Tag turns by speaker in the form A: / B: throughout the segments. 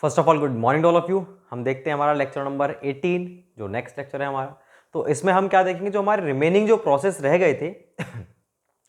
A: First of all good morning all of you. हम देखते हैं हमारा लेक्चर नंबर 18 जो नेक्स्ट लेक्चर है हमारा। तो इसमें हम क्या देखेंगे, जो हमारे रिमेनिंग जो प्रोसेस रह गए थे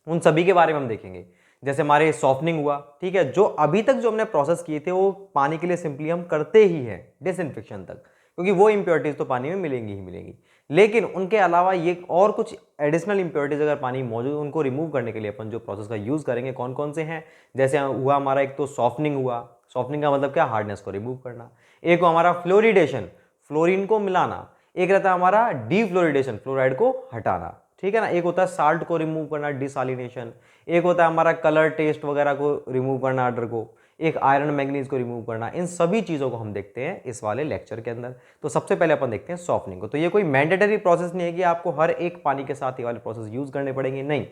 A: उन सभी के बारे में हम देखेंगे। जैसे हमारे सॉफ्टनिंग हुआ, ठीक है, जो अभी तक जो हमने प्रोसेस किए थे वो पानी के लिए सिंपली हम करते ही हैं डिसइंफेक्शन तक, क्योंकि वो इंप्योरिटीज तो पानी में मिलेंगी ही मिलेंगी। लेकिन उनके अलावा ये और कुछ एडिशनल इंप्योरिटीज अगर पानी मौजूद, उनको रिमूव करने के लिए अपन जो प्रोसेस का यूज करेंगे कौन कौन से हैं। जैसे हुआ हमारा एक तो सॉफ्टनिंग हुआ। सॉफ्टनिंग का मतलब क्या, हार्डनेस को रिमूव करना। एक हुआ हमारा फ्लोरिडेशन, फ्लोरीन को मिलाना। एक रहता है हमारा डीफ्लोरिडेशन, फ्लोराइड को हटाना, ठीक है ना। एक होता है साल्ट को रिमूव करना, डिसालिनेशन। एक होता है हमारा कलर टेस्ट वगैरह को रिमूव करना, अडर को। एक आयरन मैग्नीज को रिमूव करना। इन सभी चीज़ों को हम देखते हैं इस वाले लेक्चर के अंदर। तो सबसे पहले अपन देखते हैं सॉफ्टनिंग को। तो ये कोई मैंडेटरी प्रोसेस नहीं है कि आपको हर एक पानी के साथ ये वाले प्रोसेस यूज करने पड़ेंगे, नहीं।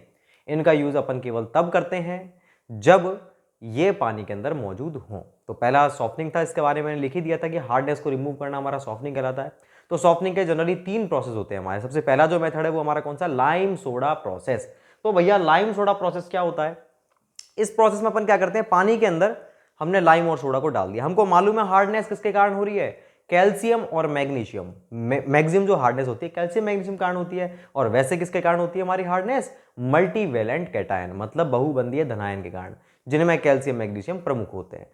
A: इनका यूज अपन केवल तब करते हैं जब ये पानी के अंदर मौजूद हो। तो पहला सॉफ्टनिंग था, इसके बारे में मैंने लिख ही दिया था कि हार्डनेस को रिमूव करना हमारा सॉफ्टनिंग कहलाता है। तो सॉफ्टनिंग के जनरली 3 प्रोसेस होते हैं हमारे। सबसे पहला जो मेथड है वो हमारा कौन सा, लाइम सोडा प्रोसेस। तो भैया लाइम सोडा प्रोसेस क्या होता है? इस प्रोसेस में अपन क्या करते हैं, पानी के अंदर हमने लाइम और सोडा को डाल दिया। हमको मालूम है हार्डनेस किसके कारण हो रही है, कैल्शियम और मैग्नीशियम। मैक्सिमम जो हार्डनेस होती है कैल्शियम मैग्नीशियम कारण होती है। और वैसे किसके कारण होती है हमारी हार्डनेस, मल्टीवेलेंट कैटायन, मतलब बहुबंधीय धनायन के कारण, जिनमें कैल्शियम मैग्नीशियम प्रमुख होते हैं।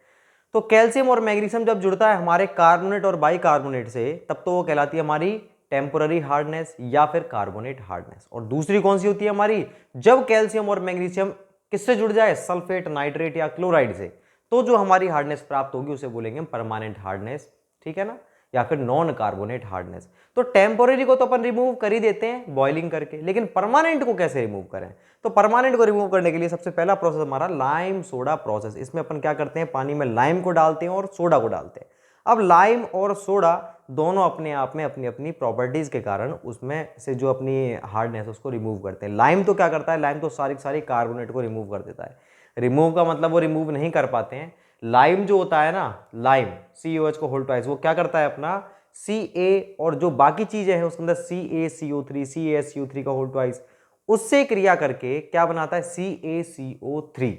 A: तो कैल्शियम और मैग्नीशियम जब जुड़ता है हमारे कार्बोनेट और बाइकार्बोनेट से, तब तो वो कहलाती है हमारी टेम्पोररी हार्डनेस या फिर कार्बोनेट हार्डनेस। और दूसरी कौन सी होती है हमारी, जब कैल्शियम और मैग्नीशियम किससे जुड़ जाए, सल्फेट, नाइट्रेट या क्लोराइड से, तो जो हमारी हार्डनेस प्राप्त होगी उसे बोलेंगे हम परमानेंट हार्डनेस, ठीक है ना, या फिर नॉन कार्बोनेट हार्डनेस। तो टेम्पोररी को तो अपन रिमूव कर ही देते हैं बॉइलिंग करके, लेकिन परमानेंट को कैसे रिमूव करें? तो परमानेंट को रिमूव करने के लिए सबसे पहला प्रोसेस हमारा लाइम सोडा प्रोसेस। इसमें अपन क्या करते हैं, पानी में लाइम को डालते हैं और सोडा को डालते हैं। अब लाइम और सोडा दोनों अपने आप में अपनी अपनी प्रॉपर्टीज के कारण उसमें से जो अपनी हार्डनेस उसको रिमूव करते हैं। लाइम तो क्या करता है, लाइम तो सारी सारी कार्बोनेट को रिमूव कर देता है। रिमूव का मतलब वो रिमूव नहीं कर पाते हैं। लाइम जो होता है ना, लाइम COH को होल ट्वाइस, वो क्या करता है अपना Ca और जो बाकी चीजें हैं उसके अंदर CaCO3 CaSCO3 का होल ट्वाइस, उससे क्रिया करके क्या बनाता है, CaCO3,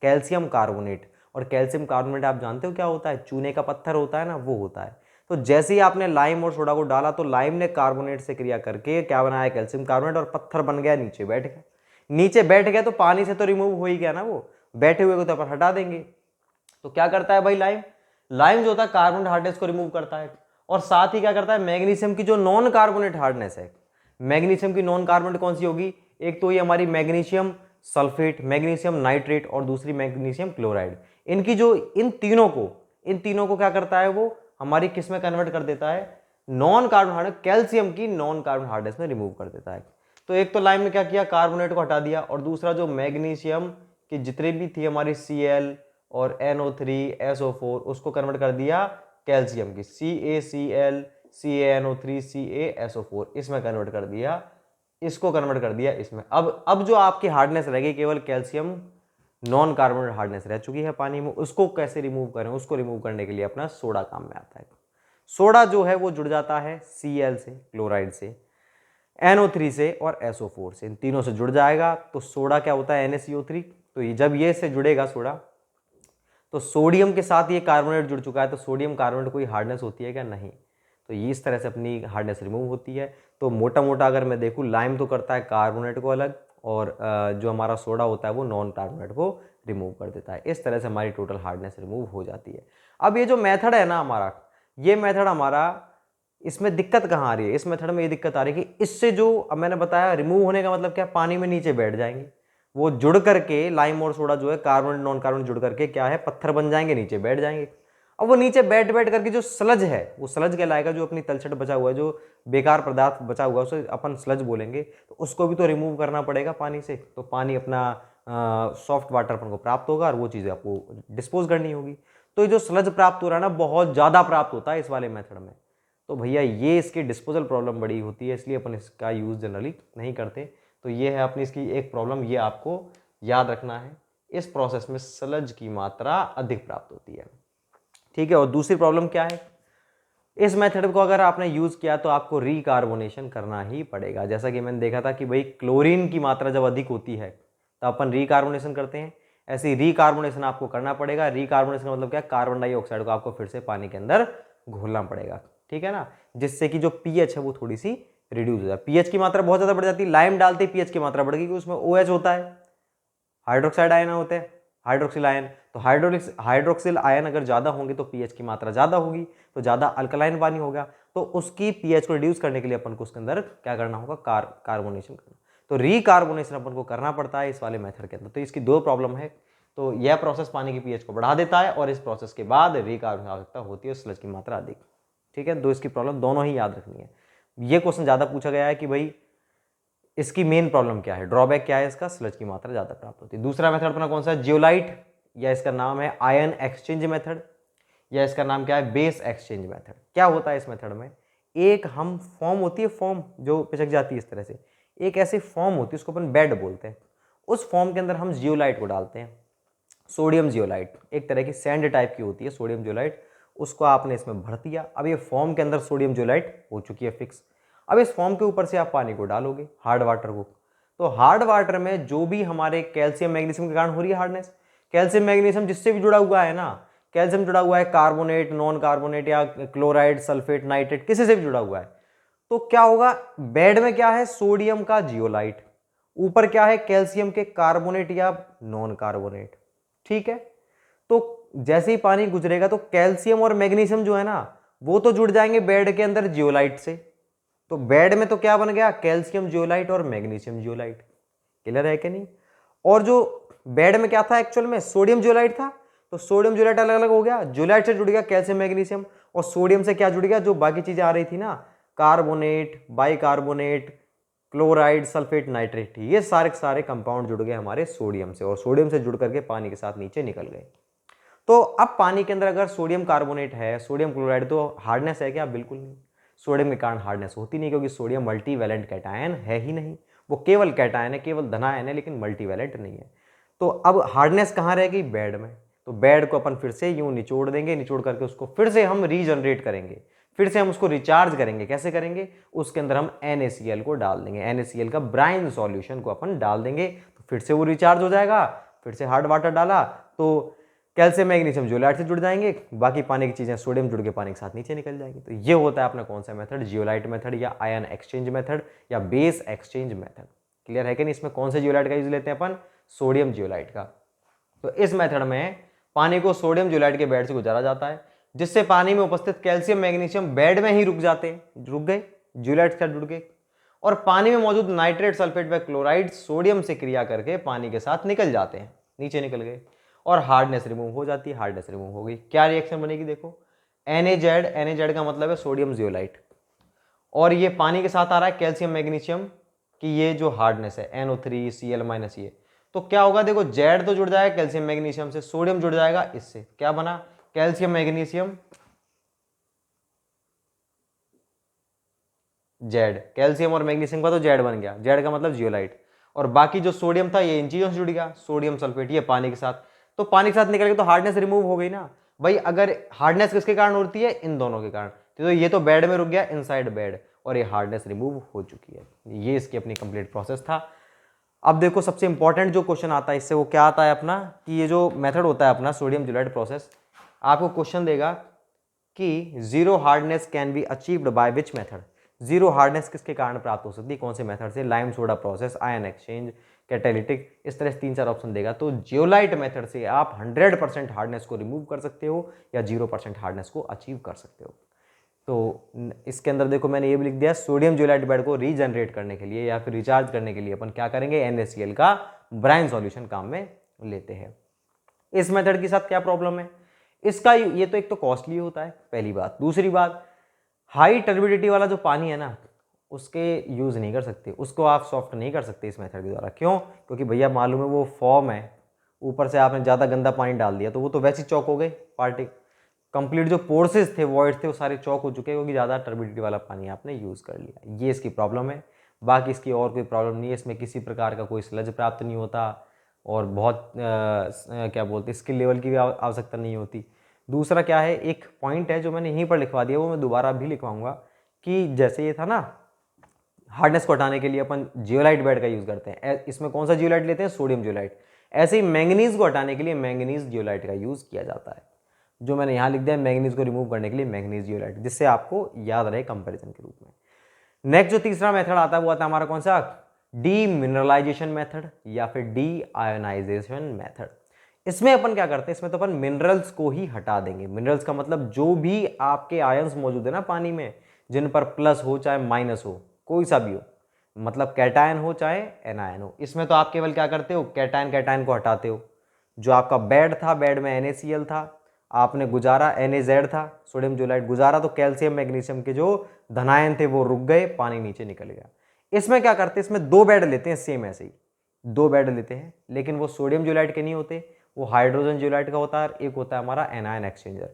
A: कैल्शियम कार्बोनेट। और कैल्शियम कार्बोनेट आप जानते हो क्या होता है, चूने का पत्थर होता है ना, वो होता है। तो जैसे ही आपने लाइम और सोडा को डाला तो लाइम ने कार्बोनेट से क्रिया करके क्या बनाया, कैल्शियम कार्बोनेट, और पत्थर बन गया, नीचे बैठ गया। नीचे बैठ गया तो पानी से तो रिमूव हो ही गया ना, वो बैठे हुए को तो अपन हटा देंगे। तो क्या करता है भाई लाइम, लाइम जो होता है कार्बोनेट हार्डनेस को रिमूव करता है। और साथ ही क्या करता है, मैग्नीशियम की जो नॉन कार्बोनेट हार्डनेस है, मैग्नीशियम की नॉन कार्बोनेट कौन सी होगी, एक तो ये हमारी मैग्नीशियम सल्फेट, मैग्नीशियम नाइट्रेट और दूसरी मैग्नीशियम क्लोराइड। इनकी जो इन तीनों को क्या करता है, वो हमारी किस में कन्वर्ट कर देता है, नॉन कार्बन हार्डनेस, कैल्शियम की नॉन कार्बन हार्डनेस में रिमूव कर देता है। तो एक तो लाइम ने क्या किया, कार्बोनेट को हटा दिया, और दूसरा जो मैग्नीशियम की जितने भी थी हमारी Cl और NO3 SO4 उसको कन्वर्ट कर दिया कैल्शियम की CaCl CaNO3 CaSO4, इसमें कन्वर्ट कर दिया, इसको कन्वर्ट कर दिया इसमें। अब जो आपकी हार्डनेस रह गई केवल कैल्शियम नॉन कार्बोनेट हार्डनेस रह चुकी है पानी में, उसको कैसे रिमूव करें, उसको रिमूव करने के लिए अपना सोडा काम में आता है। सोडा जो है वो जुड़ जाता है Cl से, क्लोराइड से, NO3 से और SO4 से, इन तीनों से जुड़ जाएगा। तो सोडा क्या होता है, NaCO3। तो जब ये से जुड़ेगा सोडा, तो सोडियम के साथ ये कार्बोनेट जुड़ चुका है, तो सोडियम कार्बोनेट कोई हार्डनेस होती है क्या, नहीं। तो ये इस तरह से अपनी हार्डनेस रिमूव होती है। तो मोटा मोटा अगर मैं देखूँ, लाइम तो करता है कार्बोनेट को अलग, और जो हमारा सोडा होता है वो नॉन कार्बोनेट को रिमूव कर देता है। इस तरह से हमारी टोटल हार्डनेस रिमूव हो जाती है। अब ये जो मेथड है ना हमारा, ये मेथड हमारा, इसमें दिक्कत कहाँ आ रही है, इस मेथड में ये दिक्कत आ रही है कि इससे जो अब मैंने बताया रिमूव होने का मतलब क्या, पानी में नीचे बैठ जाएंगे वो, जुड़ करके लाइम और सोडा जो है कार्बन नॉन कार्बन जुड़ करके क्या है, पत्थर बन जाएंगे, नीचे बैठ जाएंगे। अब वो नीचे बैठ बैठ करके जो स्लज है, वो स्लज कहलाएगा, जो अपनी तलछट बचा हुआ है, जो बेकार पदार्थ बचा हुआ है उसे अपन स्लज बोलेंगे। तो उसको भी तो रिमूव करना पड़ेगा पानी से। तो पानी अपना सॉफ्ट वाटर अपन को प्राप्त होगा और वो चीज़ें आपको डिस्पोज करनी होगी। तो ये जो स्लज प्राप्त हो रहा है ना, बहुत ज़्यादा प्राप्त होता है इस वाले मेथड में। तो भैया ये इसकी डिस्पोजल प्रॉब्लम बड़ी होती है, इसलिए अपन इसका यूज़ जनरली नहीं करते। तो ये है अपनी इसकी एक प्रॉब्लम, ये आपको याद रखना है। इस प्रोसेस में स्लज की मात्रा अधिक प्राप्त होती है, ठीक है। और दूसरी प्रॉब्लम क्या है, इस मेथड को अगर आपने यूज़ किया तो आपको रिकार्बोनेशन करना ही पड़ेगा। जैसा कि मैंने देखा था कि भाई क्लोरीन की मात्रा जब अधिक होती है तो अपन रिकार्बोनेशन करते हैं, ऐसी रीकार्बोनेशन आपको करना पड़ेगा। रीकार्बोनेशन का मतलब क्या है, कार्बन डाइऑक्साइड को आपको फिर से पानी के अंदर घोलना पड़ेगा, ठीक है ना, जिससे कि जो पीएच है वो थोड़ी सी रिड्यूस हो जाए। पीएच की मात्रा बहुत ज़्यादा बढ़ जाती है, लाइम डालते ही पीएच की मात्रा बढ़ गई, क्योंकि उसमें OH होता है, हाइड्रोक्साइड आयन होते हैं, हाइड्रोक्सिल आयन। तो हाइड्रोक्सिल आयन अगर ज़्यादा होंगे तो पीएच की मात्रा ज़्यादा होगी, तो ज़्यादा अल्कलाइन पानी होगा, तो उसकी पीएच को रिड्यूस करने के लिए अपन को उसके अंदर क्या करना होगा, कार्बोनेशन करना। तो रीकार्बोनेशन अपन को करना पड़ता है इस वाले मेथड के अंदर। तो इसकी दो प्रॉब्लम है, तो यह प्रोसेस पानी की पीएच को बढ़ा देता है और इस प्रोसेस के बाद रीकार्बोनेशन आवश्यकता होती है, स्लज की मात्रा अधिक, ठीक है। दो इसकी प्रॉब्लम दोनों ही याद रखनी है। ये क्वेश्चन ज़्यादा पूछा गया है कि भाई इसकी मेन प्रॉब्लम क्या है, ड्रॉबैक क्या है इसका, स्लज की मात्रा ज़्यादा प्राप्त होती है। दूसरा मेथड अपना कौन सा है, जियोलाइट, या इसका नाम है आयन एक्सचेंज मेथड, या इसका नाम क्या है, बेस एक्सचेंज मेथड। क्या होता है इस मेथड में, एक हम फॉर्म होती है, फॉर्म जो पिचक जाती है इस तरह से, एक ऐसी फॉर्म होती है उसको अपन बेड बोलते हैं, उस फॉर्म के अंदर हम जियोलाइट को डालते हैं, सोडियम जियोलाइट, एक तरह की सैंड टाइप की होती है सोडियम जियोलाइट, उसको आपने इसमें भर दिया। अब ये फॉर्म के अंदर सोडियम जियोलाइट हो चुकी है फिक्स। अब इस फॉर्म के ऊपर से आप पानी को डालोगे, हार्ड वाटर को, तो हार्ड वाटर में जो भी हमारे कैल्शियम मैग्नीशियम के कारण हो रही है हार्डनेस, कैल्शियम मैग्नीशियम जिससे भी जुड़ा हुआ है ना, कैल्शियम जुड़ा हुआ है कार्बोनेट, नॉन कार्बोनेट या क्लोराइड, सल्फेट, नाइट्रेट, किसी से भी जुड़ा हुआ है, तो क्या होगा, बेड में क्या है, सोडियम का जियोलाइट, ऊपर क्या है, कैल्शियम के कार्बोनेट या नॉन कार्बोनेट, ठीक है। तो जैसे ही पानी गुजरेगा तो कैल्शियम और मैग्नीशियम जो है ना वो तो जुड़ जाएंगे बेड के अंदर जियोलाइट से, तो बेड में तो क्या बन गया, कैल्शियम जियोलाइट और मैग्नीशियम जियोलाइट। क्लियर है कि नहीं। और जो बेड में क्या था एक्चुअल में, सोडियम जियोलाइट था, तो सोडियम जियोलाइट अलग अलग हो गया, जियोलाइट से जुड़ गया कैल्शियम मैग्नीशियम, और सोडियम से क्या जुड़ गया, जो बाकी चीजें आ रही थी ना, carbonate, bicarbonate, chloride, sulphate, nitrate, ये सारे सारे कंपाउंड जुड़ गए हमारे सोडियम से, और सोडियम से जुड़ करके पानी के साथ नीचे निकल गए। तो अब पानी के अंदर अगर सोडियम कार्बोनेट है, सोडियम क्लोराइड, तो हार्डनेस है क्या, बिल्कुल नहीं। सोडियम के कारण हार्डनेस होती नहीं, क्योंकि सोडियम मल्टीवैलेंट कैटायन है ही नहीं, वो केवल कैटायन है, केवल धनायन है, लेकिन मल्टीवैलेंट नहीं है। तो अब हार्डनेस कहाँ रहेगी, बेड में। तो बेड को अपन फिर से यूं निचोड़ देंगे, निचोड़ करके उसको फिर से हम रीजनरेट करेंगे, फिर से हम उसको रिचार्ज करेंगे। कैसे करेंगे, उसके अंदर हम NaCl को डाल देंगे, NaCl का ब्राइन सॉल्यूशन को अपन डाल देंगे, तो फिर से वो रिचार्ज हो जाएगा। फिर से हार्ड वाटर डाला तो कैल्शियम मैग्नीशियम जियोलाइट से जुड़ जाएंगे, बाकी पानी की चीजें सोडियम जुड़ के पानी के साथ नीचे निकल जाएंगी। तो ये होता है अपना कौन सा मेथड, जियोलाइट मेथड, या आयन एक्सचेंज मेथड, या बेस एक्सचेंज मेथड। क्लियर है कि नहीं। इसमें कौन से जियोलाइट का यूज लेते हैं अपन, सोडियम जियोलाइट का। तो इस मेथड में पानी को सोडियम जियोलाइट के बेड से गुजारा जाता है, जिससे पानी में उपस्थित कैल्शियम मैग्नीशियम बेड में ही रुक गए, जियोलाइट के साथ जुड़ गए, और पानी में मौजूद नाइट्रेट, सल्फेट व क्लोराइड सोडियम से क्रिया करके पानी के साथ निकल जाते हैं, नीचे निकल गए, और हार्डनेस रिमूव हो जाती है। हार्डनेस रिमूव हो गई, क्या रिएक्शन बनेगी, देखो, NaZ का मतलब है सोडियम जियोलाइट, और ये पानी के साथ आ रहा है कैल्शियम मैग्नीशियम की ये जो हार्डनेस है NO3Cl- ये, तो क्या होगा, देखो जेड तो जुड़ जाएगा कैल्शियम मैग्नीशियम से, सोडियम जुड़ जाएगा इससे, क्या बना, कैल्शियम मैग्नीशियम जेड, कैल्शियम और मैग्नीशियम का तो जेड बन गया, जेड का मतलब जियोलाइट, और बाकी जो सोडियम था ये इन चीजों से जुड़ गया, सोडियम सल्फेट, ये पानी के साथ, तो पानी के साथ निकल गया, तो हार्डनेस रिमूव हो गई ना भाई। अगर हार्डनेस किसके कारण होती है, इन दोनों के कारण, तो ये तो बेड में रुक गया, इनसाइड बेड, और ये हार्डनेस रिमूव हो चुकी है। ये इसकी अपनी कंप्लीट प्रोसेस था। अब देखो सबसे इंपॉर्टेंट जो क्वेश्चन आता है इससे, वो क्या आता है अपना, कि ये जो मेथड होता है अपना सोडियम जियोलाइट प्रोसेस, आपको क्वेश्चन देगा कि zero hardness can be achieved by which method, zero hardness किसके कारण प्राप्त हो सकती है, कौन से मेथड से, lime soda process, ion exchange, catalytic, इस तरह से 3-4 ऑप्शन देगा। तो जियोलाइट मेथड से आप 100% हार्डनेस को रिमूव कर सकते हो, या 0% हार्डनेस को अचीव कर सकते हो। तो इसके अंदर देखो मैंने ये भी लिख दिया, सोडियम जियोलाइट बेड को रीजनरेट करने के लिए या फिर रिचार्ज करने के लिए अपन क्या करेंगे, NaCl का ब्राइन सॉल्यूशन काम में लेते हैं। इस मेथड के साथ क्या प्रॉब्लम है, इसका ये तो एक तो कॉस्टली होता है, पहली बात। दूसरी बात, हाई टर्बिडिटी वाला जो पानी है ना उसके यूज नहीं कर सकते, उसको आप सॉफ्ट नहीं कर सकते इस मेथड के द्वारा। क्यों, क्योंकि भैया मालूम है वो फॉर्म है, ऊपर से आपने ज़्यादा गंदा पानी डाल दिया तो वो तो वैसे ही चौक हो गए, पार्टी कंप्लीट जो पोर्सेस थे, वॉइड थे, वो सारे चौक हो चुके हैं, क्योंकि ज़्यादा टर्बिडिटी वाला पानी आपने यूज़ कर लिया। ये इसकी प्रॉब्लम है, बाकी इसकी और कोई प्रॉब्लम नहीं है। इसमें किसी प्रकार का कोई स्लज प्राप्त नहीं होता, और बहुत क्या बोलते हैं, स्किल लेवल की भी आवश्यकता नहीं होती। दूसरा क्या है, एक पॉइंट है जो मैंने यहीं पर लिखवा दिया, वो मैं दोबारा भी लिखवाऊंगा, कि जैसे ये था ना, हार्डनेस को हटाने के लिए अपन जियोलाइट बेड का यूज़ करते हैं, इसमें कौन सा जियोलाइट लेते हैं, सोडियम जियोलाइट। ऐसे ही मैंगनीज को हटाने के लिए मैंगनीज जियोलाइट का यूज़ किया जाता है, जो मैंने यहाँ लिख दिया मैंगनीज को रिमूव करने के लिए मैंगनीज जियोलाइट, जिससे आपको याद रहे कंपैरिजन के रूप में। नेक्स्ट जो तीसरा मेथड आता है वो आता है हमारा कौन सा, डीमिनरलाइजेशन मेथड या फिर डी आयोनाइजेशन मेथड। इसमें अपन क्या करते हैं, इसमें तो अपन मिनरल्स को ही हटा देंगे। मिनरल्स का मतलब जो भी आपके आयंस मौजूद है ना पानी में, जिन पर प्लस हो चाहे माइनस हो, कोई सा भी हो, मतलब कैटायन हो चाहे एनायन हो, इसमें तो आप केवल क्या करते हो, कैटायन कैटायन को हटाते हो। जो आपका बेड था, बेड में NaCl था, आपने गुजारा, NaZ था, सोडियम जियोलाइट गुजारा, तो कैल्शियम मैग्नीशियम के जो धनायन थे वो रुक गए, पानी नीचे निकल गया। इसमें क्या करते हैं, इसमें दो बेड लेते हैं, सेम ऐसे ही दो बेड लेते हैं, लेकिन वो सोडियम जियोलाइट के नहीं होते, वो हाइड्रोजन जियोलाइट का होता है, एक होता है हमारा एनायन एक्सचेंजर।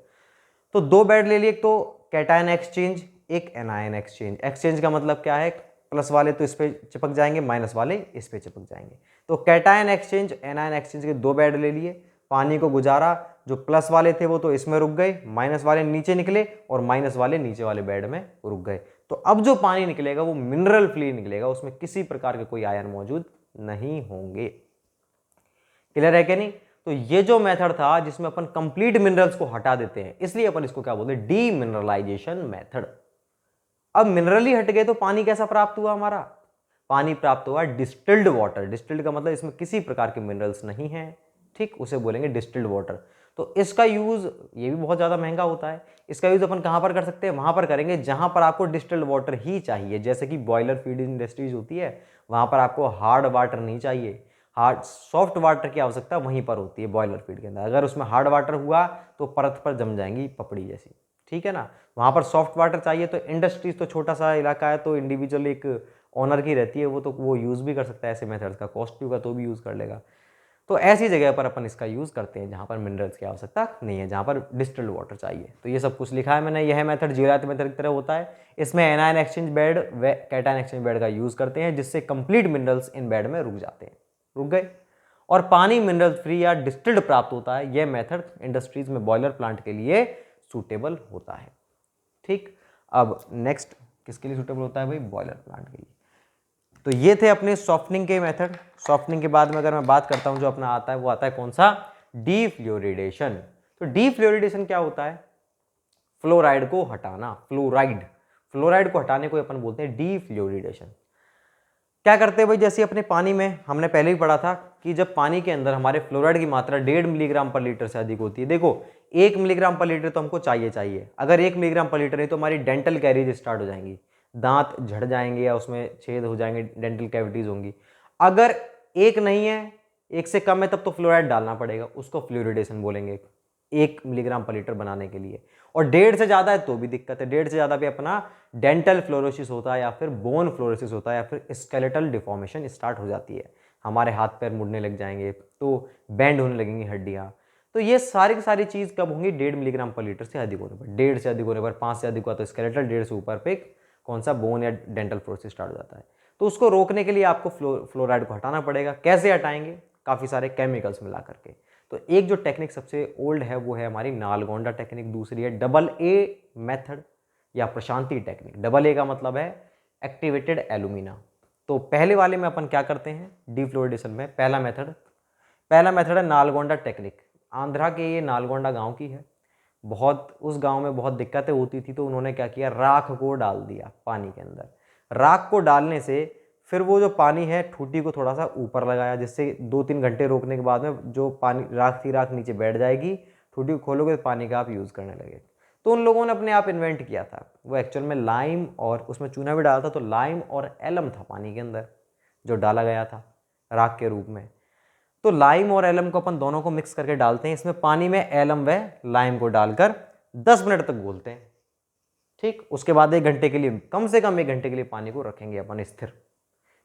A: तो दो बेड ले लिए, एक तो कैटायन एक्सचेंज, एक एनायन एक्सचेंज। एक्सचेंज का मतलब क्या है, प्लस वाले तो इस पे चिपक जाएंगे, माइनस वाले इस पे चिपक जाएंगे। तो कैटायन एक्सचेंज एनायन एक्सचेंज के दो बेड ले लिए, पानी को गुजारा, जो प्लस वाले थे वो तो इसमें रुक गए, माइनस वाले नीचे निकले और माइनस वाले नीचे वाले बेड में रुक गए। तो अब जो पानी निकलेगा वो मिनरल फ्री निकलेगा, उसमें किसी प्रकार के कोई आयन मौजूद नहीं होंगे। क्लियर है कि नहीं? तो ये जो मेथड था जिसमें अपन कंप्लीट मिनरल्स को हटा देते हैं, इसलिए अपन इसको क्या बोलते हैं, डीमिनरलाइजेशन मेथड। अब मिनरल ही हट गए तो पानी कैसा प्राप्त हुआ हमारा, पानी प्राप्त हुआ डिस्टिल्ड वाटर। डिस्टिल्ड का मतलब इसमें किसी प्रकार के मिनरल्स नहीं है, ठीक, उसे बोलेंगे डिस्टिल्ड वाटर। तो इसका यूज ये भी बहुत ज्यादा महंगा होता है। इसका यूज अपन कहां पर कर सकते हैं, वहां पर करेंगे जहां पर आपको डिस्टिल्ड वाटर ही चाहिए। जैसे कि बॉयलर फीड इंडस्ट्रीज होती है, वहां पर आपको हार्ड वाटर नहीं चाहिए, हार्ड सॉफ्ट वाटर की आवश्यकता वहीं पर होती है बॉयलर फीड के अंदर। अगर उसमें हार्ड वाटर हुआ तो परत पर जम जाएंगी पपड़ी जैसी, ठीक है ना। वहां पर सॉफ्ट वाटर चाहिए, तो इंडस्ट्रीज तो छोटा सा इलाका है, तो इंडिविजुअल एक ओनर की रहती है, वो यूज भी कर सकता है ऐसे मेथड्स का, कॉस्ट भी होगा तो भी यूज कर लेगा। तो ऐसी जगह पर अपन इसका यूज करते हैं जहां पर मिनरल्स की आवश्यकता नहीं है, जहां पर डिस्टिल्ड वाटर चाहिए। तो ये सब कुछ लिखा है मैंने, यह मेथड जियोलाइट मेथड की तरह होता है। इसमें एनायन एक्सचेंज बेड व कैटायन एक्सचेंज बेड का यूज करते हैं, जिससे कंप्लीट मिनरल्स इन बेड में रुक जाते हैं, रुक गए, और पानी मिनरल फ्री या डिस्टिल्ड प्राप्त होता है। यह मेथड इंडस्ट्रीज में बॉयलर प्लांट के लिए सूटेबल होता है, ठीक। अब नेक्स्ट किसके लिए सूटेबल होता है भाई, बॉयलर प्लांट के लिए। तो ये थे अपने सॉफ्टनिंग के मेथड। सॉफ्टनिंग के बाद में अगर मैं बात करता हूं जो अपना आता है, वो आता है कौन सा, डीफ्लोरिडेशन। तो डीफ्लोरिडेशन क्या होता है, फ्लोराइड को हटाना, फ्लोराइड को हटाने को अपन बोलते हैं डीफ्लोरिडेशन। क्या करते हैं भाई, जैसे अपने पानी में हमने पहले ही पढ़ा था कि जब पानी के अंदर हमारे फ्लोराइड की मात्रा 1.5 मिलीग्राम पर लीटर से अधिक होती है, देखो 1 मिलीग्राम पर लीटर तो हमको चाहिए, अगर 1 मिलीग्राम पर लीटर नहीं तो हमारी डेंटल कैरीज स्टार्ट हो जाएंगी, दांत झड़ जाएंगे या उसमें छेद हो जाएंगे, डेंटल कैविटीज होंगी। अगर एक नहीं है, एक से कम है, तब तो फ्लोराइड डालना पड़ेगा, उसको फ्लोरिडेशन बोलेंगे, 1 मिलीग्राम पर लीटर बनाने के लिए। और 1.5 से ज़्यादा है तो भी दिक्कत है, 1.5 से ज़्यादा भी अपना डेंटल फ्लोरोसिस होता है या फिर बोन फ्लोरोसिस होता है या फिर स्केलेटल डिफॉर्मेशन स्टार्ट हो जाती है, हमारे हाथ पैर मुड़ने लग जाएंगे, तो बेंड होने लगेंगी हड्डियाँ। तो ये सारी की सारी चीज़ कब होंगी, 1.5 मिलीग्राम पर लीटर से अधिक होने पर। 1.5 से अधिक होने पर, 5 से अधिक हुआ तो स्केलेटल, 1.5 से ऊपर पे कौन सा, बोन या डेंटल फ्लोरोसिस स्टार्ट हो जाता है। तो उसको रोकने के लिए आपको फ्लोराइड को हटाना पड़ेगा। कैसे हटाएंगे, काफ़ी सारे केमिकल्स मिला करके। तो एक जो टेक्निक सबसे ओल्ड है वो है हमारी नालगोंडा टेक्निक, दूसरी है AA मेथड या प्रशांति टेक्निक। AA का मतलब है एक्टिवेटेड एल्यूमिना। तो पहले वाले में अपन क्या करते हैं डीफ्लोरिडेशन में, पहला मेथड है नालगोंडा टेक्निक। आंध्रा के ये नालगोंडा गांव की है, बहुत उस गांव में बहुत दिक्कतें होती थी, तो उन्होंने क्या किया, राख को डाल दिया पानी के अंदर। राख को डालने से फिर वो जो पानी है ठूठी को थोड़ा सा ऊपर लगाया, जिससे 2-3 घंटे रोकने के बाद में जो पानी राख थी, राख नीचे बैठ जाएगी, ठूठी को खोलोगे तो पानी का आप यूज़ करने लगे। तो उन लोगों ने अपने आप इन्वेंट किया था, वो एक्चुअल में लाइम और उसमें चूना भी डाला था, तो लाइम और एलम था पानी के अंदर जो डाला गया था राख के रूप में। तो लाइम और एलम को अपन दोनों को मिक्स करके डालते हैं इसमें, पानी में एलम व लाइम को डालकर 10 मिनट तक घोलते हैं, ठीक। उसके बाद 1 घंटे के लिए, कम से कम 1 घंटे के लिए पानी को रखेंगे अपन स्थिर,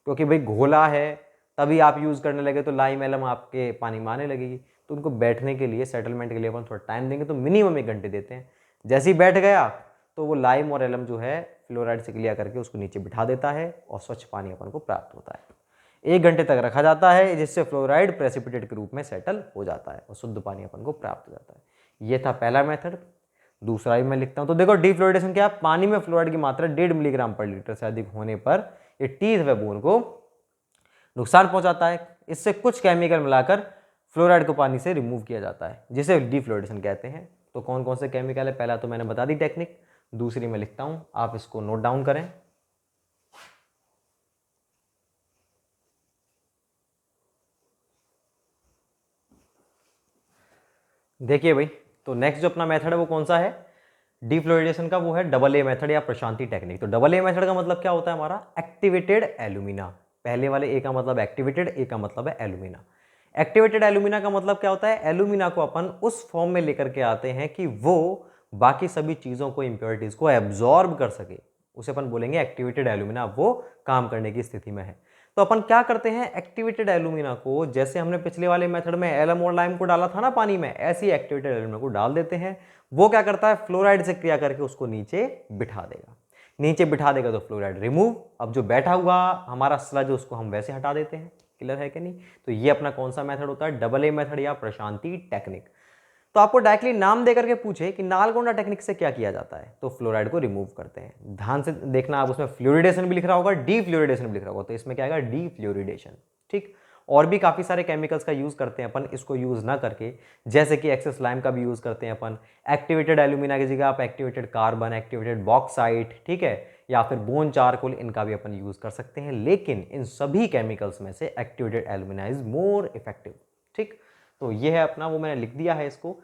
A: क्योंकि भाई घोला है तभी आप यूज़ करने लगे तो लाइम एलम आपके पानी में आने लगेगी, तो उनको बैठने के लिए, सेटलमेंट के लिए अपन थोड़ा टाइम देंगे, तो मिनिमम 1 घंटे देते हैं। जैसे ही बैठ गया तो वो लाइम और एलम जो है फ्लोराइड से क्लियर करके उसको नीचे बिठा देता है और स्वच्छ पानी अपन को प्राप्त होता है। 1 घंटे तक रखा जाता है, जिससे फ्लोराइड प्रेसिपिटेट के रूप में सेटल हो जाता है और शुद्ध पानी अपन को प्राप्त हो जाता है। ये था पहला मेथड। दूसरा ही मैं लिखता हूँ, तो देखो डीफ्लोरिडेशन क्या है, पानी में फ्लोराइड की मात्रा 1.5 मिलीग्राम पर लीटर से अधिक होने पर ये टीथ व बोन को नुकसान पहुंचाता है। इससे कुछ केमिकल मिलाकर फ्लोराइड को पानी से रिमूव किया जाता है, जिसे डीफ्लोरेशन कहते हैं। तो कौन कौन से केमिकल है, पहला तो मैंने बता दी टेक्निक, दूसरी मैं लिखता हूं, आप इसको नोट डाउन करें। देखिए भाई, तो नेक्स्ट जो अपना मेथड है वो कौन सा है डीफ्लोरिडेशन का, वो है AA मेथड या प्रशांति टेक्निक। तो AA मेथड का मतलब क्या होता है हमारा, एक्टिवेटेड एल्यूमिना। पहले वाले ए का मतलब एक्टिवेटेड, ए का मतलब है एल्यूमिना। एक्टिवेटेड एल्यूमिना का मतलब क्या होता है, एल्यूमिना को अपन उस फॉर्म में लेकर के आते हैं कि वो बाकी सभी चीज़ों को, इंप्योरिटीज को एब्जॉर्ब कर सके, उसे अपन बोलेंगे एक्टिवेटेड एल्यूमिना, वो काम करने की स्थिति में है। तो अपन क्या करते हैं, एक्टिवेटेड एल्यूमिना को, जैसे हमने पिछले वाले मेथड में एलम और लाइम को डाला था ना पानी में, ऐसी एक्टिवेटेड एल्यूमिना को डाल देते हैं। वो क्या करता है, फ्लोराइड से क्रिया करके उसको नीचे बिठा देगा। नीचे बिठा देगा तो फ्लोराइड रिमूव। अब जो बैठा हुआ हमारा स्लज उसको हम वैसे हटा देते हैं। क्लियर है कि नहीं। तो ये अपना कौन सा मेथड होता है, AA मेथड या प्रशांति टेक्निक। तो आपको डायरेक्टली नाम देकर के पूछे कि नालगोंडा टेक्निक से क्या किया जाता है, तो फ्लोराइड को रिमूव करते हैं। ध्यान से देखना, आप उसमें फ्लोरिडेशन भी लिख रहा होगा, डीफ्लोरिडेशन भी लिख रहा होगा, तो इसमें क्या आएगा, डीफ्लोरिडेशन। ठीक। और भी काफी सारे केमिकल्स का यूज करते हैं अपन, इसको यूज ना करके, जैसे कि एक्सेस लाइम का भी यूज करते हैं अपन। एक्टिवेटेड एल्यूमिना की जगह आप एक्टिवेटेड कार्बन, एक्टिवेटेड बॉक्साइट, ठीक है, या फिर बोन चारकोल, इनका भी अपन यूज कर सकते हैं। लेकिन इन सभी केमिकल्स में से activated alumina is more effective. ठीक। तो ये है अपना, वो मैंने लिख दिया है इसको।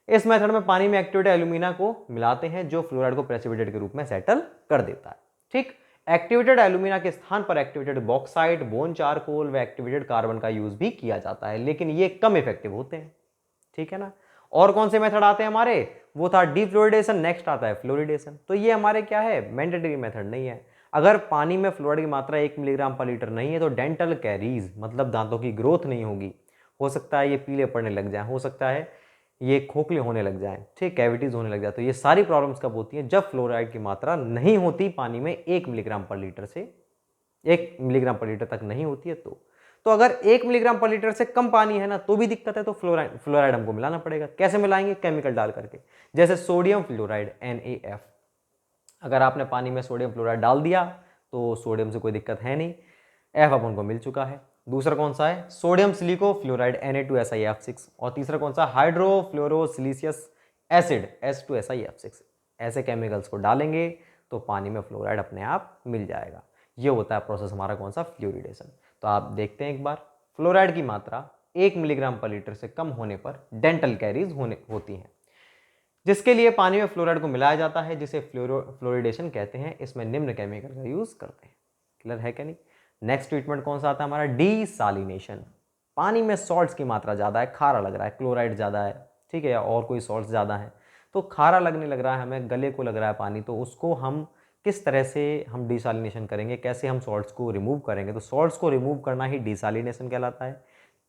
A: इस मेथड में पानी में एक्टिवेटेड एल्यूमिना को मिलाते हैं, जो फ्लोराइड को प्रेसिपिटेट के रूप में सेटल कर देता है। ठीक। एक्टिवेटेड एल्यूमिना के स्थान पर एक्टिवेटेड बॉक्साइट, बोन चारकोल व एक्टिवेटेड कार्बन का यूज भी किया जाता है, लेकिन ये कम इफेक्टिव होते हैं। ठीक है ना। और कौन से मेथड आते हैं हमारे, वो था डीफ्लोरिडेशन, नेक्स्ट आता है फ्लोरिडेशन। तो ये हमारे क्या है, मैंडेटरी मेथड नहीं है। अगर पानी में फ्लोराइड की मात्रा 1 मिलीग्राम पर लीटर नहीं है तो डेंटल कैरीज, मतलब दांतों की ग्रोथ नहीं होगी। हो सकता है ये पीले पड़ने लग जाए, हो सकता है ये खोखले होने लग जाए, ठीक, कैविटीज होने लग जाए। तो ये सारी प्रॉब्लम्स कब होती हैं, जब फ्लोराइड की मात्रा नहीं होती पानी में 1 मिलीग्राम पर लीटर से, 1 मिलीग्राम पर लीटर तक नहीं होती है। तो अगर 1 मिलीग्राम पर लीटर से कम पानी है ना, तो भी दिक्कत है। तो फ्लोराइड हमको मिलाना पड़ेगा। कैसे मिलाएंगे, केमिकल डाल करके, जैसे सोडियम फ्लोराइड NaF। अगर आपने पानी में सोडियम फ्लोराइड डाल दिया तो सोडियम से कोई दिक्कत है नहीं, F अपन को मिल चुका है। दूसरा कौन सा है, सोडियम सिलिको फ्लोराइड Na2SiF6। और तीसरा कौन सा, हाइड्रोफ्लोरोसिलिशियस एसिड H2SiF6। ऐसे केमिकल्स को डालेंगे तो पानी में फ्लोराइड अपने आप मिल जाएगा। ये होता है प्रोसेस हमारा कौन सा, फ्लोरिडेशन। तो आप देखते हैं एक बार, फ्लोराइड की मात्रा 1 मिलीग्राम पर लीटर से कम होने पर डेंटल कैरीज होती हैं, जिसके लिए पानी में फ्लोराइड को मिलाया जाता है, जिसे फ्लोरिडेशन कहते हैं। इसमें निम्न केमिकल का यूज करते हैं। क्लियर है क्या नहीं। नेक्स्ट ट्रीटमेंट कौन सा आता है हमारा, डीसालिनेशन। पानी में सॉल्ट्स की मात्रा ज़्यादा है, खारा लग रहा है, क्लोराइड ज़्यादा है, ठीक है, और कोई सॉल्ट्स ज़्यादा है, तो खारा लगने लग रहा है हमें, गले को लग रहा है पानी, तो उसको हम किस तरह से हम डिसालिनेशन करेंगे, कैसे हम सॉल्ट्स को रिमूव करेंगे। तो सॉल्ट्स को रिमूव करना ही डिसालिनेशन कहलाता है।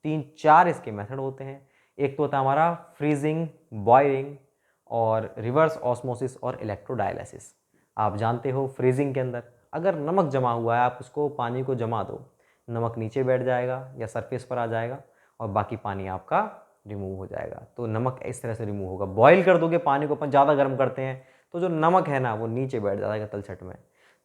A: 3-4 इसके मेथड होते हैं। एक तो होता है हमारा फ्रीजिंग, बॉइलिंग और रिवर्स ऑस्मोसिस और इलेक्ट्रोडायलिसिस। आप जानते हो फ्रीजिंग के अंदर अगर नमक जमा हुआ है, आप उसको पानी को जमा दो, नमक नीचे बैठ जाएगा या सरफेस पर आ जाएगा और बाकी पानी आपका रिमूव हो जाएगा। तो नमक इस तरह से रिमूव होगा। बॉईल कर दोगे पानी को, अपन ज़्यादा गर्म करते हैं तो जो नमक है ना वो नीचे बैठ जाएगा तलछट में।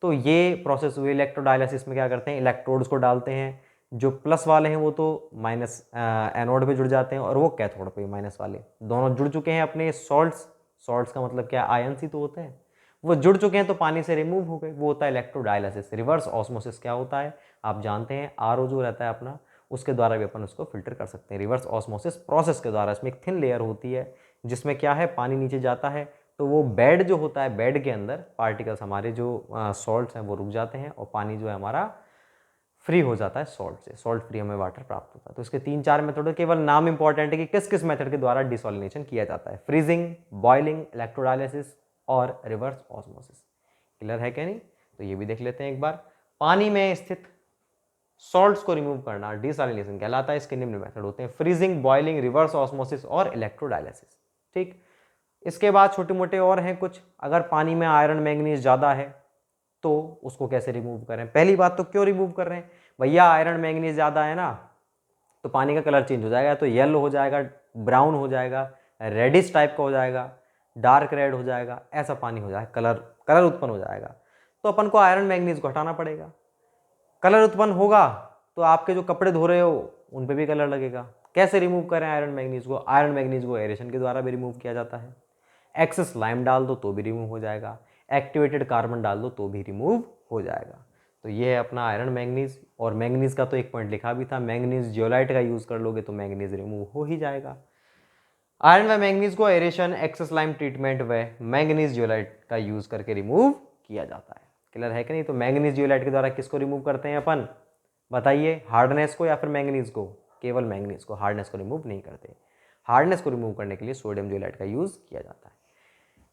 A: तो ये प्रोसेस हुई। इलेक्ट्रोडायलिसिस में क्या करते हैं, इलेक्ट्रोड्स को डालते हैं, जो प्लस वाले हैं वो तो माइनस एनोड पे जुड़ जाते हैं और वो कैथोड पे माइनस वाले, दोनों जुड़ चुके हैं अपने सॉल्ट्स का मतलब क्या, आयंस ही तो होते हैं, वो जुड़ चुके हैं तो पानी से रिमूव हो गए, वो होता है इलेक्ट्रोडायलिसिस। रिवर्स ऑस्मोसिस क्या होता है, आप जानते हैं, RO जो रहता है अपना, उसके द्वारा भी अपन उसको फिल्टर कर सकते हैं। रिवर्स ऑस्मोसिस प्रोसेस के द्वारा, इसमें एक थिन लेयर होती है जिसमें क्या है, पानी नीचे जाता है तो वो बेड जो होता है, बेड के अंदर पार्टिकल्स हमारे जो सॉल्ट्स हैं वो रुक जाते हैं और पानी जो है हमारा फ्री हो जाता है सॉल्ट से, सॉल्ट फ्री हमें वाटर प्राप्त होता है। तो इसके 3-4 मेथड, केवल नाम इंपॉर्टेंट है कि किस किस मेथड के द्वारा डिसोलिनेशन किया जाता है, फ्रीजिंग, बॉइलिंग, इलेक्ट्रोडायलिसिस और रिवर्स ऑस्मोसिस। क्लियर है क्या नहीं। तो ये भी देख लेते हैं एक बार। पानी में स्थित सॉल्ट्स को रिमूव करना डिसोलिनेशन कहलाता है। इसके निम्न मेथड होते हैं, फ्रीजिंग, बॉइलिंग, रिवर्स ऑस्मोसिस और इलेक्ट्रोडायलिसिस। ठीक। इसके बाद छोटे मोटे और हैं कुछ। अगर पानी में आयरन मैंगनीज ज़्यादा है तो उसको कैसे रिमूव करें। पहली बात तो क्यों रिमूव कर रहे हैं भैया, आयरन मैंगनीज ज़्यादा है ना तो पानी का कलर चेंज हो जाएगा, तो येलो हो जाएगा, ब्राउन हो जाएगा, रेडिश टाइप का हो जाएगा, डार्क रेड हो जाएगा, ऐसा पानी हो जाएगा, कलर उत्पन्न हो जाएगा। तो अपन को आयरन मैंगनीज को हटाना पड़ेगा। कलर उत्पन्न होगा तो आपके जो कपड़े धो रहे हो उन पे भी कलर लगेगा, कैसे रिमूव करें आयरन मैंगनीज को? आयरन मैंगनीज को एरेशन के द्वारा भी रिमूव किया जाता है। एक्सेस लाइम डाल दो तो भी रिमूव हो जाएगा, एक्टिवेटेड कार्बन डाल दो तो भी रिमूव हो जाएगा। तो ये है अपना आयरन मैंगनीज। और मैंगनीज का तो एक पॉइंट लिखा भी था, मैंगनीज जियोलाइट का यूज़ कर लोगे तो मैंगनीज रिमूव हो ही जाएगा। आयरन व मैंगनीज को एरेशन, एक्सेस लाइम ट्रीटमेंट व मैंगनीज जियोलाइट का यूज़ करके रिमूव किया जाता है। क्लियर है कि नहीं? तो मैंगनीज जियोलाइट के द्वारा किसको रिमूव करते हैं अपन? बताइए, हार्डनेस को या फिर मैंगनीज को? केवल मैंगनीज को, हार्डनेस को रिमूव नहीं करते। हार्डनेस को रिमूव करने के लिए सोडियम जियोलाइट का यूज़ किया जाता है।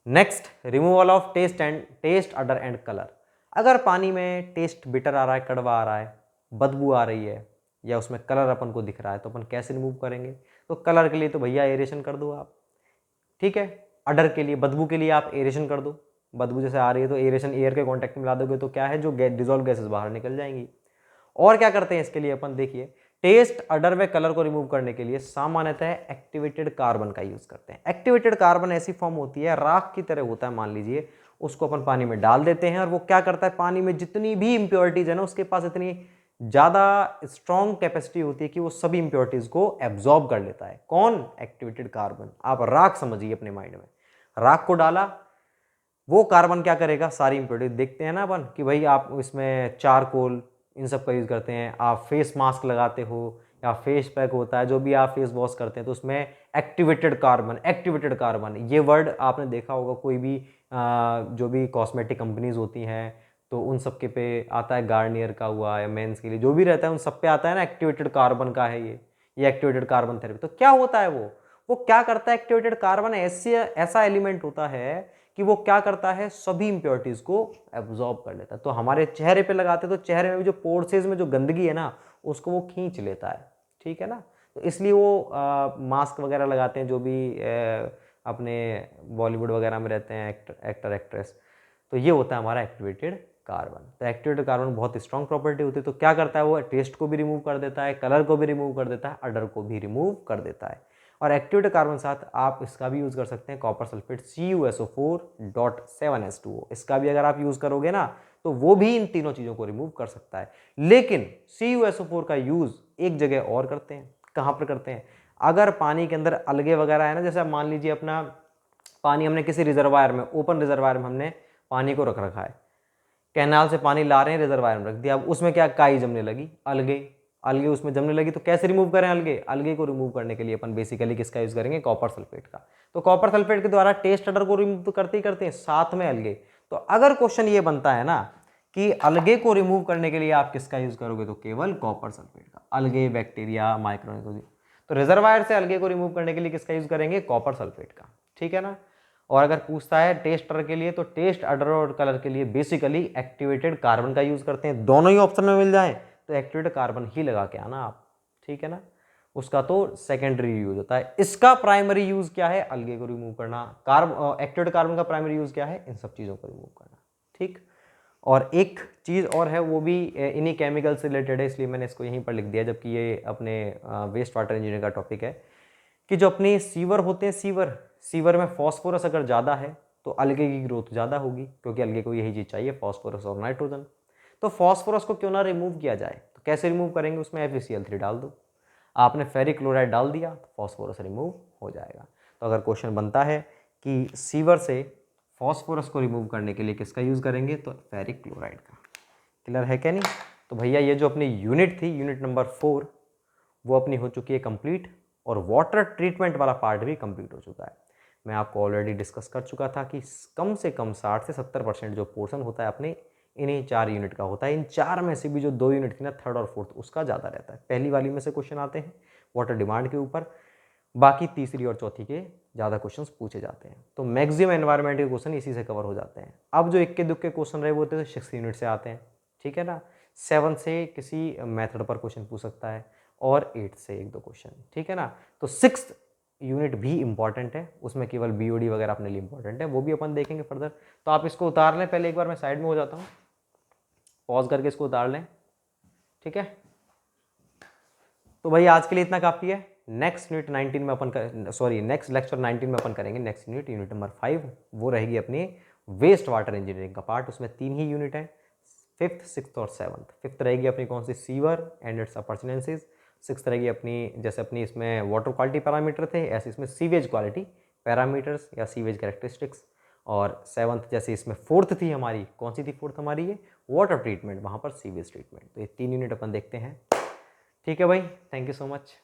A: Next, removal of taste, odour and colour. अगर पानी में टेस्ट बिटर आ रहा है, कड़वा आ रहा है, बदबू आ रही है, या उसमें कलर अपन को दिख रहा है, तो अपन कैसे रिमूव करेंगे? तो कलर के लिए तो भैया एरेशन कर दो आप, ठीक है। अडर के लिए, बदबू के लिए आप एरेशन कर दो। बदबू जैसे आ रही है तो एरेशन, एयर के कॉन्टैक्ट में मिला दोगे तो क्या है, जो डिजोल्व गैसेस बाहर निकल जाएंगी। और क्या करते हैं इसके लिए अपन? देखिए, टेस्ट, अडर व कलर को रिमूव करने के लिए सामान्यतः एक्टिवेटेड कार्बन का यूज करते हैं। एक्टिवेटेड कार्बन ऐसी फॉर्म होती है, राख की तरह होता है मान लीजिए, उसको अपन पानी में डाल देते हैं और वो क्या करता है, पानी में जितनी भी इंप्योरिटीज है ना, उसके पास इतनी ज़्यादा स्ट्रॉन्ग कैपेसिटी होती है कि वो सभी इंप्योरिटीज को एब्जॉर्ब कर लेता है। कौन? Activated carbon. आप राख समझिए अपने माइंड में, राख को डाला, वो कार्बन क्या करेगा, सारी इंप्योरिटीज। देखते हैं ना अपन कि भाई आप इसमें चारकोल, इन सब का यूज़ करते हैं, आप फेस मास्क लगाते हो या फेस पैक होता है, जो भी आप फेस वॉश करते हैं, तो उसमें एक्टिवेटेड कार्बन ये वर्ड आपने देखा होगा। कोई भी जो भी कॉस्मेटिक कंपनीज होती हैं तो उन सब के पे आता है, गार्नियर का हुआ या मेंस के लिए जो भी रहता है, उन सब पे आता है ना, एक्टिवेटेड कार्बन का है ये एक्टिवेटेड कार्बन थेरेपी। तो क्या होता है वो क्या करता है? एक्टिवेटेड कार्बन ऐसा एलिमेंट होता है कि वो क्या करता है, सभी इंप्योरिटीज को एब्जॉर्ब कर लेता है। तो हमारे चेहरे पे लगाते हैं तो चेहरे में भी जो पोर्सेज में जो गंदगी है ना, उसको वो खींच लेता है, ठीक है ना। तो इसलिए वो मास्क वगैरह लगाते हैं, जो भी अपने बॉलीवुड वगैरह में रहते हैं एक्टर एक्ट्रेस। तो ये होता है हमारा एक्टिवेटेड कार्बन। तो एक्टिवेटेड कार्बन बहुत स्ट्रॉन्ग प्रॉपर्टी होती है। तो क्या करता है वो? टेस्ट को भी रिमूव कर देता है, कलर को भी रिमूव कर देता है, अडर को भी रिमूव कर देता है। और एक्टिवेटेड कार्बन साथ आप इसका भी यूज़ कर सकते हैं, कॉपर सल्फेट CuSO4.7H2O। इसका भी अगर आप यूज़ करोगे ना, तो वो भी इन तीनों चीज़ों को रिमूव कर सकता है। लेकिन CuSO4 का यूज़ एक जगह और करते हैं। कहाँ पर करते हैं? अगर पानी के अंदर अलगे वगैरह है ना, जैसे मान लीजिए अपना पानी हमने किसी रिजर्वायर में, ओपन रिजर्वायर में हमने पानी को रख रखा है, कैनाल से पानी ला रहे हैं, रिजर्वायर में रख दिया। अब उसमें क्या, काई जमने लगी, अलगे उसमें जमने लगी। तो कैसे रिमूव करें अलगे को रिमूव करने के लिए अपन बेसिकली किसका यूज करेंगे? कॉपर सल्फेट का। तो कॉपर सल्फेट के द्वारा टेस्ट अडर को रिमूव तो करते ही करते हैं, साथ में अलगे। तो अगर क्वेश्चन ये बनता है ना कि अलगे को रिमूव करने के लिए आप किसका यूज करोगे, तो केवल कॉपर सल्फेट का। अलगे, बैक्टीरिया, माइक्रो, तो रिजर्वायर से अलगे को रिमूव करने के लिए किसका यूज करेंगे? कॉपर सल्फेट का, ठीक है ना। और अगर पूछता है टेस्ट अडर के लिए, तो टेस्ट अडर और कलर के लिए बेसिकली एक्टिवेटेड कार्बन का यूज करते हैं। दोनों ही ऑप्शन में मिल जाए तो एक्टिवेटेड कार्बन ही लगा के आना आप, ठीक है ना। उसका तो सेकेंडरी यूज होता है। इसका प्राइमरी यूज क्या है? अलगे को रिमूव करना। एक्टिवेटेड कार्बन का प्राइमरी यूज क्या है? इन सब चीजों को रिमूव करना, ठीक। और एक चीज और है, वो भी इन्हीं केमिकल से रिलेटेड है, इसलिए मैंने इसको यहीं पर लिख दिया, जबकि ये अपने वेस्ट वाटर इंजीनियरिंग का टॉपिक है। कि जो अपने सीवर होते हैं, सीवर में फॉस्फोरस अगर ज़्यादा है तो अलगे की ग्रोथ ज़्यादा होगी, क्योंकि अलगे को यही चीज़ चाहिए, फॉस्फोरस और नाइट्रोजन। तो फॉस्फोरस को क्यों ना रिमूव किया जाए? तो कैसे रिमूव करेंगे? उसमें FeCl3 डाल दो। आपने फेरिक क्लोराइड डाल दिया तो फॉस्फोरस रिमूव हो जाएगा। तो अगर क्वेश्चन बनता है कि सीवर से फॉस्फोरस को रिमूव करने के लिए किसका यूज़ करेंगे, तो फेरिक क्लोराइड का। क्लियर है क्या नहीं? तो भैया ये जो अपनी यूनिट थी, यूनिट नंबर 4, वो अपनी हो चुकी है कंप्लीट। और वाटर ट्रीटमेंट वाला पार्ट भी कंप्लीट हो चुका है। मैं आपको ऑलरेडी डिस्कस कर चुका था कि कम से कम 60 से 70% जो पोर्शन होता है अपने इन्हीं 4 यूनिट का होता है। इन 4 में से भी जो 2 यूनिट थी ना, थर्ड और फोर्थ, उसका ज़्यादा रहता है। पहली वाली में से क्वेश्चन आते हैं वाटर डिमांड के ऊपर, बाकी तीसरी और चौथी के ज़्यादा क्वेश्चंस पूछे जाते हैं। तो मैक्सिमम एनवायरमेंट के क्वेश्चन इसी से कवर हो जाते हैं। अब जो इक्के दुक्के क्वेश्चन रहे वो होते हैं 6 यूनिट से आते हैं, ठीक है ना। 7 से किसी मेथड पर क्वेश्चन पूछ सकता है और 8 से 1-2 क्वेश्चन, ठीक है ना। तो 6th यूनिट भी इंपॉर्टेंट है, उसमें केवल BOD वगैरह अपने लिए इंपॉर्टेंट है, वो भी अपन देखेंगे फर्दर। तो आप इसको उतार लें पहले, एक बार मैं साइड में हो जाता हूँ, पॉज करके इसको उतार लें, ठीक है। तो भाई आज के लिए इतना काफ़ी है। नेक्स्ट यूनिट 19 में अपन नेक्स्ट लेक्चर 19 में अपन करेंगे नेक्स्ट यूनिट नंबर 5। वो रहेगी अपनी वेस्ट वाटर इंजीनियरिंग का पार्ट। उसमें 3 ही यूनिट है, 5th, 6th और 7th। 5th रहेगी अपनी कौन सी? Sewer and its opportunities. Six रहेगी अपनी, जैसे अपनी इसमें वाटर क्वालिटी पैरामीटर थे, ऐसे इसमें सीवेज क्वालिटी पैरामीटर्स या सीवेज कैरेक्टरिस्टिक्स। और सेवन्थ जैसे इसमें फोर्थ थी हमारी, कौन सी थी फोर्थ हमारी, ये वाटर ट्रीटमेंट, वहाँ पर सीवेज ट्रीटमेंट। तो ये 3 यूनिट अपन देखते हैं। ठीक है भाई, थैंक यू सो मच।